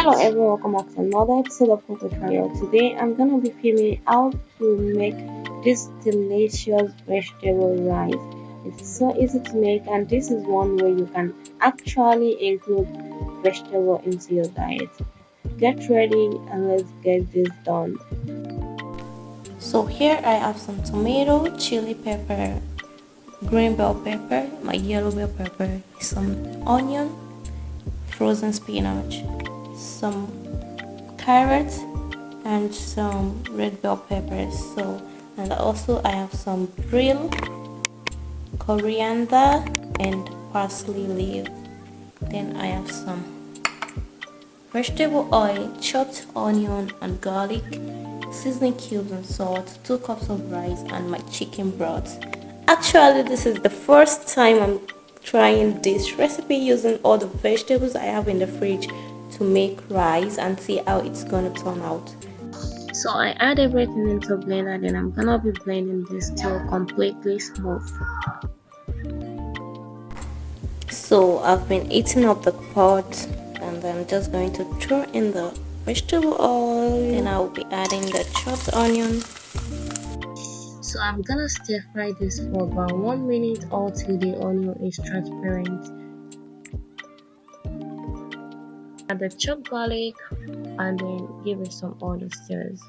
Hello everyone, welcome back to another episode of Cook with Rayo. Today I'm gonna be filming how to make this delicious vegetable rice. It's so easy to make, and this is one way you can actually include vegetable into your diet. Get ready and let's get this done. So here I have some tomato, chili pepper, green bell pepper, my yellow bell pepper, some onion, frozen spinach, some carrots, and some red bell peppers. And also I have some dill, coriander, and parsley leaf. Then I have some vegetable oil, chopped onion and garlic, seasoning cubes and salt, 2 cups of rice, and my chicken broth. Actually, this is the first time I'm trying this recipe using all the vegetables I have in the fridge to make rice and see how it's gonna turn out. So I add everything into a blender, then I'm gonna be blending this till completely smooth. So I've been heating up the pot and I'm just going to throw in the vegetable oil, and I'll be adding the chopped onion. So I'm gonna stir fry this for about 1 minute or till the onion is transparent. Add the chopped garlic and then give it some other stirs.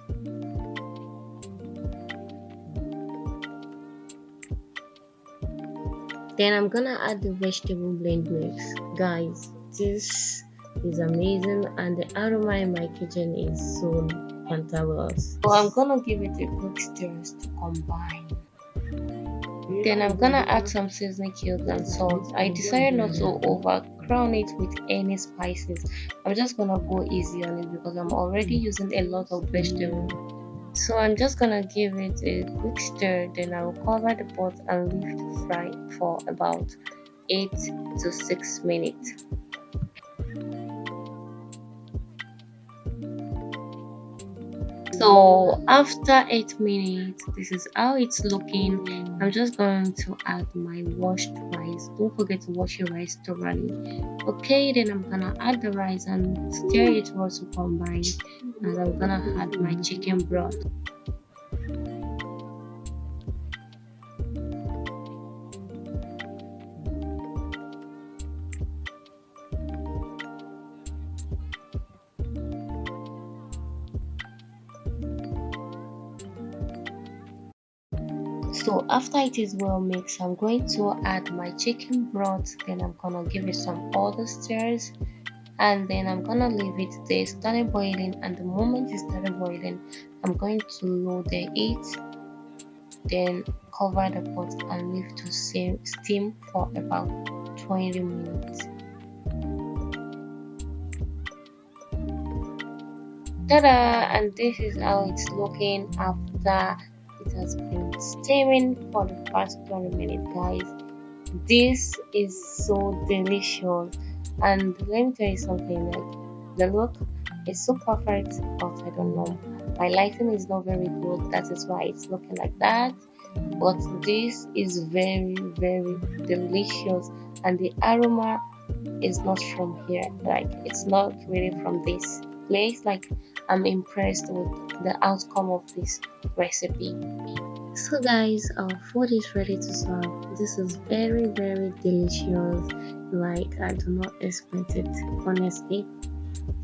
Then I'm gonna add the vegetable blend mix. Guys, this is amazing and the aroma in my kitchen is so fantabulous. So I'm gonna give it a quick stir to combine. Then I'm gonna add some seasoning cubes and salt. I decided not to overcrown it with any spices. I'm just gonna go easy on it because I'm already using a lot of vegetable. So I'm just gonna give it a quick stir, then I will cover the pot and leave to fry for about 8 to 6 minutes. So after 8 minutes, this is how it's looking. I'm just going to add my washed rice. Don't forget to wash your rice thoroughly. Okay, then I'm gonna add the rice and stir it also combine, and I'm gonna add my chicken broth. So after it is well mixed, I'm going to add my chicken broth, then I'm gonna give it some other stirs, and then I'm gonna leave it there started boiling, and the moment it started boiling I'm going to lower the heat, then cover the pot and leave to steam for about 20 minutes. Ta-da! And this is how it's looking after it has been steaming for the past 20 minutes, guys. This is so delicious, and let me tell you something, like the look is so perfect, but I don't know, my lighting is not very good, that is why it's looking like that. But this is very delicious, and the aroma is not from here, like it's not really from this place. Like I'm impressed with the outcome of this recipe. So guys, our food is ready to serve. This is very delicious, like I do not expect it, honestly.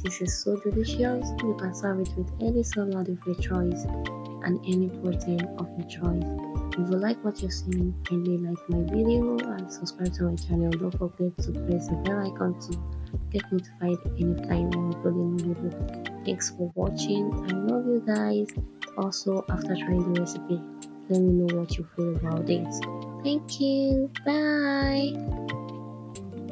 This is so delicious. You can serve it with any salad of your choice and any protein of your choice. If you like what you're seeing, kindly like my video and subscribe to my channel. Don't forget to press the bell icon to get notified anytime I'm uploading a video. Thanks for watching. I love you guys. Also, after trying the recipe, let me know what you feel about it. Thank you. Bye.